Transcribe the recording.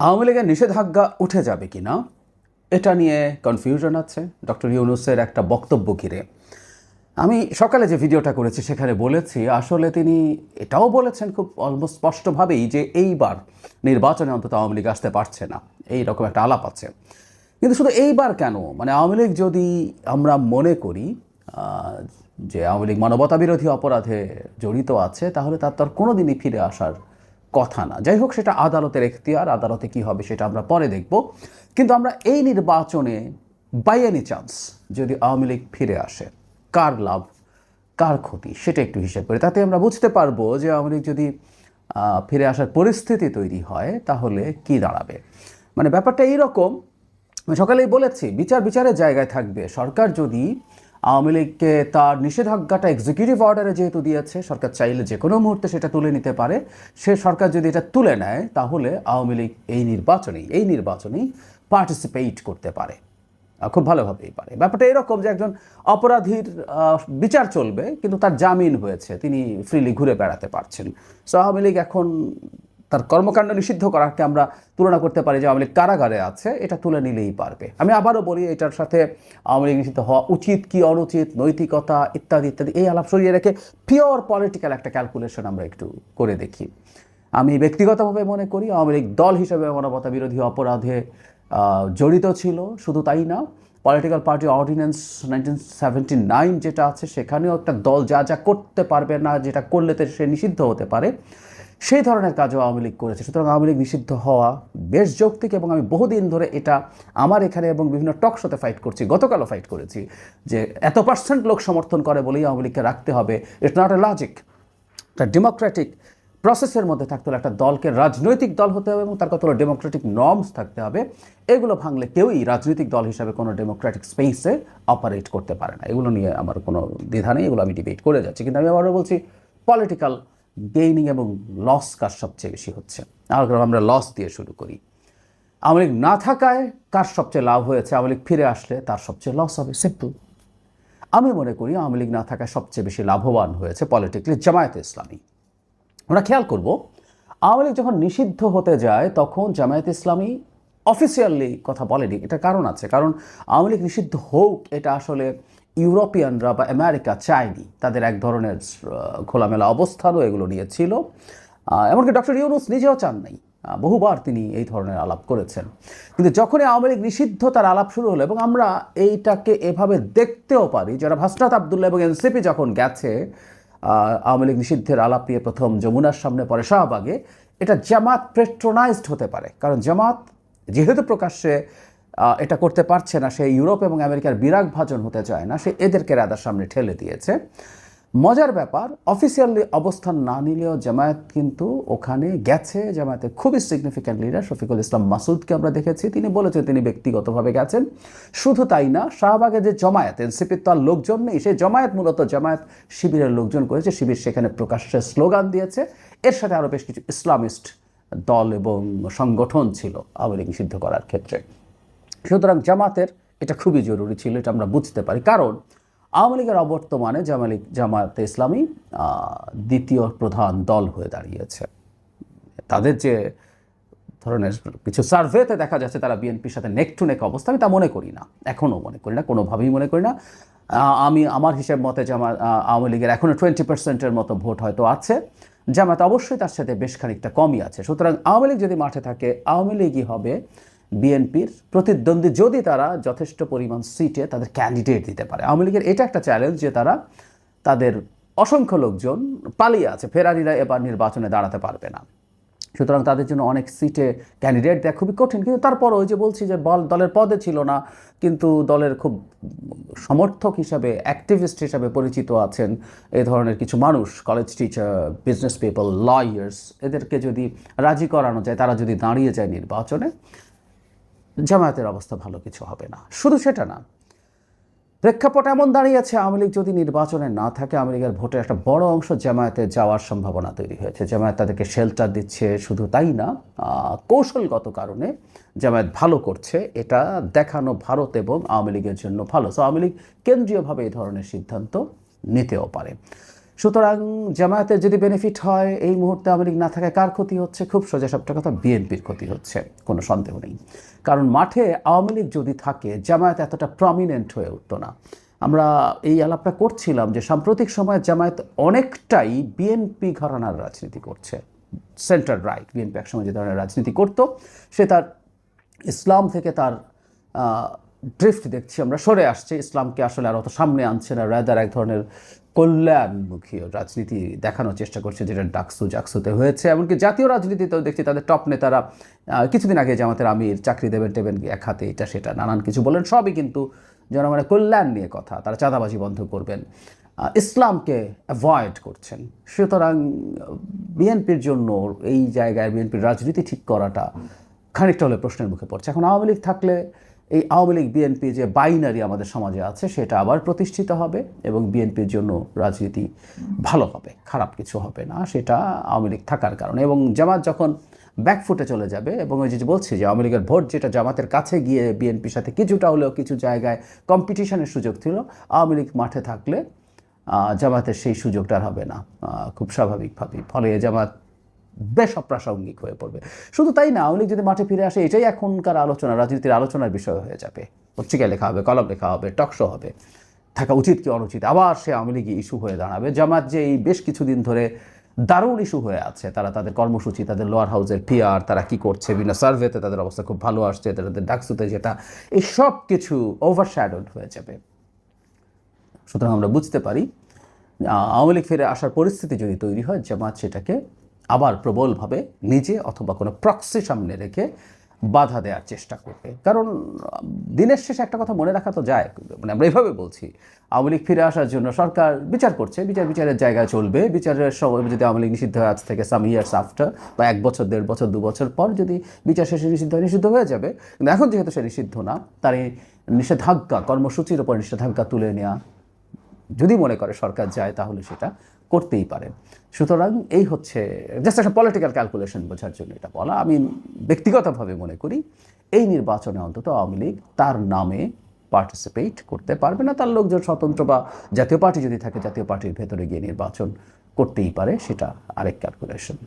আওয়ামী লীগের নিষেধাজ্ঞা উঠে যাবে কি না এটা নিয়ে কনফিউশন আছে ডক্টর ইউনূসের একটা বক্তব্য ঘিরে। আমি সকালে যে ভিডিওটা করেছি সেখানে বলেছি, আসলে তিনি এটাও বলেছেন খুব অলমোস্ট স্পষ্টভাবেই যে এইবার নির্বাচনে অন্তত আওয়ামী লীগ আসতে পারছে না, এই রকম একটা আলাপ আছে। কিন্তু শুধু এইবার কেন, মানে আওয়ামী লীগ যদি আমরা মনে করি যে আওয়ামী লীগ মানবতা বিরোধী অপরাধে জড়িত আছে, তাহলে তার তো আর কোনো দিনই ফিরে আসার কথা না। যাই হোক, সেটা আদালতের এখতিয়ার, আদালতে কি হবে সেটা আমরা পরে দেখব। কিন্তু আমরা এই নির্বাচনে বাই এনি চান্স যদি আওয়ামী লীগ ফিরে আসে, কার লাভ কার ক্ষতি সেটা একটু হিসেব করি, তাতে আমরা বুঝতে পারবো যে আওয়ামী লীগ যদি ফিরে আসার পরিস্থিতি তৈরি হয় তাহলে কি দাঁড়াবে। মানে ব্যাপারটা এইরকম, আমি সকালেই বলেছি, বিচারের জায়গায় থাকবে। সরকার যদি আওয়ামী লীগকে তার নিষেধাজ্ঞাটা এক্সিকিউটিভ অর্ডারে যেহেতু দিয়েছে, সরকার চাইলে যে কোনো মুহূর্তে সেটা তুলে নিতে পারে। সে সরকার যদি এটা তুলে নেয় তাহলে আওয়ামী লীগ এই নির্বাচনেই পার্টিসিপেট করতে পারে, খুব ভালোভাবেই পারে। ব্যাপারটা এরকম যে একজন অপরাধীর বিচার চলবে কিন্তু তার জামিন হয়েছে, তিনি ফ্রিলি ঘুরে বেড়াতে পারছেন। সো আওয়ামী লীগ এখন তার কর্মকাণ্ড নিষিদ্ধ করাকে আমরা তুলনা করতে পারি যে আওয়ামী লীগ কারাগারে আছে, এটা তুলে নিলেই পারবে। আমি আবারও বলি, এটার সাথে আওয়ামী লীগ নিষিদ্ধ হওয়া উচিত কি অনুচিত, নৈতিকতা ইত্যাদি ইত্যাদি এই আলাপ সরিয়ে রেখে পিওর পলিটিক্যাল একটা ক্যালকুলেশন আমরা একটু করে দেখি। আমি ব্যক্তিগতভাবে মনে করি আওয়ামী লীগ দল হিসেবে মানবতা বিরোধী অপরাধে জড়িত ছিল। শুধু তাই না, পলিটিক্যাল পার্টি অর্ডিন্যান্স 1979 যেটা আছে, সেখানেও একটা দল যা যা করতে পারবে না, যেটা করলে সে নিষিদ্ধ হতে পারে, সেই ধরনের কাজও আওয়ামী লীগ করেছে। সুতরাং আওয়ামী লীগ নিষিদ্ধ হওয়া বেশ যৌক্তিক, এবং আমি বহুদিন ধরে এটা আমার এখানে এবং বিভিন্ন টক শোতে ফাইট করছি, গতকালও ফাইট করেছি, যে এত পার্সেন্ট লোক সমর্থন করে বলেই আওয়ামী লীগকে রাখতে হবে। It's not a logic. একটা ডেমোক্রেটিক প্রসেসের মধ্যে থাকতে হলে একটা দলকে রাজনৈতিক দল হতে হবে এবং তার কতগুলো ডেমোক্রেটিক নর্মস থাকতে হবে। এগুলো ভাঙলে কেউই রাজনৈতিক দল হিসাবে কোনো ডেমোক্রেটিক স্পেসে অপারেট করতে পারে না। এগুলো নিয়ে আমার কোনো দ্বিধা নেই, এগুলো আমি ডিবেট করে যাচ্ছি। কিন্তু আমি আবারও বলছি, পলিটিক্যাল গেইনিং এবং লস কার সবচেয়ে বেশি হচ্ছে? আমরা লস দিয়ে শুরু করি। আওয়ামী লীগ না থাকায় কার সবচেয়ে লাভ হয়েছে? আওয়ামী লীগ ফিরে আসলে তার সবচেয়ে লস হবে, সিম্পল। আমি মনে করি আওয়ামী লীগ না থাকায় সবচেয়ে বেশি লাভবান হয়েছে পলিটিক্যালি জামায়াতে ইসলামী। আমরা খেয়াল করব, আওয়ামী লীগ যখন নিষিদ্ধ হতে যায় তখন জামায়াতে ইসলামী অফিসিয়ালি কথা বলেনি। এটা কারণ আছে, কারণ আওয়ামী লীগ নিষিদ্ধ হোক এটা আসলে ইউরোপিয়ানরা বা আমেরিকা চায়নি। তাদের এক ধরনের খোলামেলা অবস্থানও এগুলো নিয়ে ছিল। এমনকি ডক্টর ইউনূস নিজেও চান নাই, বহুবার তিনি এই ধরনের আলাপ করেছেন। কিন্তু যখনই আওয়ামী লীগ নিষিদ্ধ তার আলাপ শুরু হলো, এবং আমরা এইটাকে এভাবে দেখতেও পারি, যারা ভাসনাত আবদুল্লাহ এবং এনসিপি যখন গেছে আওয়ামী লীগ নিষিদ্ধের আলাপ নিয়ে, প্রথম যমুনার সামনে পরে শাহবাগে, এটা জামাত প্যাট্রোনাইজড হতে পারে। কারণ জামাত যেহেতু প্রকাশ্যে এটা করতে পারছে না, সে ইউরোপ এবং আমেরিকার বিরাগ ভাজন হতে চায় না, সে এদেরকে রাদার সামনে ঠেলে দিয়েছে। মজার ব্যাপার, অফিসিয়ালি অবস্থান না নিলেও জামায়াত কিন্তু ওখানে গেছে। জামায়াতের খুবই সিগনিফিক্যান্ট লিডার শফিকুল ইসলাম মাসুদকে আমরা দেখেছি, তিনি বলেছেন তিনি ব্যক্তিগতভাবে গেছেন। শুধু তাই না, শাহবাগে যে জমায়েত, এনসিপির তো আর লোকজন নেই, সেই জমায়েত মূলত জামায়াত শিবিরের লোকজন করেছে। শিবির সেখানে প্রকাশ্যে স্লোগান দিয়েছে। এর সাথে আরও বেশ কিছু ইসলামিস্ট দল এবং সংগঠন ছিল আওয়ামী লীগ নিষিদ্ধ করার ক্ষেত্রে। সুতরাং জামাতের এটা খুবই জরুরি ছিল, এটা আমরা বুঝতে পারি। কারণ আওয়ামী লীগের অবর্তমানে জামায়াতে ইসলামী দ্বিতীয় প্রধান দল হয়ে দাঁড়িয়েছে। তাদের যে ধরনের কিছু সার্ভেতে দেখা যাচ্ছে তারা বিএনপির সাথে নেক টু নেক অবস্থা, আমি তা মনে করি না, এখনও মনে করি না, কোনোভাবেই মনে করি না। আমার হিসেব মতে আওয়ামী লীগের এখনও 20% মতো ভোট হয়তো আছে, জামায়াত অবশ্যই তার সাথে বেশ খানিকটা কমই আছে। সুতরাং আওয়ামী লীগ যদি মাঠে থাকে, আওয়ামী লীগই হবে বিএনপির প্রতিদ্বন্দ্বী, যদি তারা যথেষ্ট পরিমাণ সিটে তাদের ক্যান্ডিডেট দিতে পারে। আওয়ামী লীগের এটা একটা চ্যালেঞ্জ যে তারা তাদের অসংখ্য লোকজন পালিয়ে আছে, ফেরারিরা এবার নির্বাচনে দাঁড়াতে পারবে না। সুতরাং তাদের জন্য অনেক সিটে ক্যান্ডিডেট দেওয়া খুবই কঠিন। কিন্তু তারপরও ওই যে বলছি যে দলের পদে ছিল না, কিন্তু দলের খুব সমর্থক হিসাবে, অ্যাক্টিভিস্ট হিসাবে পরিচিত আছেন এই ধরনের কিছু মানুষ, college teacher, business people, lawyers, এদেরকে যদি রাজি করানো যায়, তারা যদি দাঁড়িয়ে যায় নির্বাচনে, জামায়াতের অবস্থা ভালো কিছু হবে না। শুধু সেটা না, প্রেক্ষাপট এমন দাঁড়িয়েছে, আওয়ামী লীগ যদি নির্বাচনে না থাকে, আওয়ামী লীগের ভোটের একটা বড় অংশ জামায়াতে যাওয়ার সম্ভাবনা তৈরি হয়েছে। জামায়াত তাদেরকে শেল্টার দিচ্ছে। শুধু তাই না, কৌশলগত কারণে জামায়াত ভালো করছে, এটা দেখানো ভারত এবং আওয়ামী লীগের জন্য ভালো। সো আওয়ামী লীগ কেন্দ্রীয়ভাবে এই ধরনের সিদ্ধান্ত নিতেও পারে। সুতরাং জামায়াতের যদি বেনিফিট হয় এই মুহূর্তে আওয়ামী লীগ না থাকায় কার ক্ষতি হচ্ছে? খুব সোজা সাপটা কথা, বিএনপির ক্ষতি হচ্ছে, কোনো সন্দেহ নেই। কারণ মাঠে আওয়ামী লীগ যদি থাকে জামায়াত এতটা প্রমিনেন্ট হয়ে উঠতো না। আমরা এই আলাপটা করছিলাম যে সাম্প্রতিক সময়ে জামায়াত অনেকটাই বিএনপি ঘরানার রাজনীতি করছে, সেন্টার রাইট। বিএনপি একসময় যে ধরনের রাজনীতি করতো সে তার ইসলাম থেকে তার ড্রিফট দেখছি আমরা, সরে আসছে, ইসলামকে আসলে আর অত সামনে আনছে না, রাদার এক ধরনের কল্যাণমুখী রাজনীতি দেখানোর চেষ্টা করছে, যেটা জাকসুতে হয়েছে। এমনকি জাতীয় রাজনীতিতেও দেখছি তাদের টপ নেতারা কিছুদিন আগে জামাতের আমির চাকরি দেবেন এক হাতে, এটা সেটা নানান কিছু বলেন, সবই কিন্তু জনগণের কল্যাণ নিয়ে কথা। তারা চাঁদাবাজি বন্ধ করবেন, ইসলামকে অ্যাভয়েড করছেন। সুতরাং বিএনপির জন্য এই জায়গায় বিএনপির রাজনীতি ঠিক করাটা খানিকটা হলে প্রশ্নের মুখে পড়ছে। এখন আওয়ামী লীগ থাকলে এই আওয়ামী লীগ বিএনপি যে বাইনারি আমাদের সমাজে আছে সেটা আবার প্রতিষ্ঠিত হবে এবং বিএনপির জন্য রাজনীতি ভালো হবে, খারাপ কিছু হবে না সেটা আওয়ামী লীগ থাকার কারণে। এবং জামাত যখন ব্যাকফুটে চলে যাবে, এবং ওই যে বলছি যে আওয়ামী লীগের ভোট যেটা জামাতের কাছে গিয়ে বিএনপির সাথে কিছুটা হলেও কিছু জায়গায় কম্পিটিশনের সুযোগ ছিল, আওয়ামী লীগ মাঠে থাকলে জামাতের সেই সুযোগটা আর হবে না খুব স্বাভাবিকভাবেই। ফলে জামাত বেশ অপ্রাসঙ্গিক হয়ে পড়বে। শুধু তাই না, আওয়ামী লীগ যদি মাঠে ফিরে আসে এটাই এখনকার আলোচনা, রাজনীতির আলোচনার বিষয় হয়ে যাবে। পত্রিকায় লেখা হবে, কলম লেখা হবে, টকশো হবে, থাকা উচিত কি অনুচিত, আবার সে আওয়ামী লীগ ইস্যু হয়ে দাঁড়াবে। জামাত যে এই বেশ কিছুদিন ধরে দারুণ ইস্যু হয়ে আছে, তারা তাদের কর্মসূচি, তাদের লোয়ার হাউসের পিআর, তারা কি করছে, বিভিন্ন সার্ভেতে তাদের অবস্থা খুব ভালো আসছে, তাদের ডাকসুতে যেটা, এই সব কিছু ওভারশ্যাডোড হয়ে যাবে। সুতরাং আমরা বুঝতে পারি আওয়ামী লীগ ফিরে আসার পরিস্থিতি যদি তৈরি হয়, জামাত সেটাকে আবার প্রবলভাবে নিজে অথবা কোনো প্রক্সি সামনে রেখে বাধা দেওয়ার চেষ্টা করবে। কারণ দিনের শেষে একটা কথা মনে রাখা তো যায়, মানে আমরা এইভাবে বলছি, আওয়ামী লীগ ফিরে আসার জন্য সরকার বিচার করছে, বিচারের জায়গায় চলবে। বিচারের সময় যদি আওয়ামী লীগ নিষিদ্ধ হয় আজ থেকে সাম ইয়ার্স আফটার, বা 1 বছর 1.5 বছর 2 বছর পর যদি বিচার শেষে নিষিদ্ধ হয়ে যাবে। কিন্তু এখন যেহেতু সে নিষিদ্ধ না, তার এই নিষেধাজ্ঞা, কর্মসূচির ওপর নিষেধাজ্ঞা তুলে নেওয়া যদি মনে করে সরকার যায় তাহলে সেটা করতেই পারে। সুতরাং এই হচ্ছে জাস্ট একটা পলিটিক্যাল ক্যালকুলেশন বোঝার জন্য এটা বলা। আমি ব্যক্তিগতভাবে মনে করি এই নির্বাচনে অন্তত আওয়ামী লীগ তার নামে পার্টিসিপেট করতে পারবে না। তার লোকজন স্বতন্ত্র বা জাতীয় পার্টি যদি থাকে, জাতীয় পার্টির ভেতরে গিয়ে নির্বাচন করতেই পারে, সেটা আরেক ক্যালকুলেশন।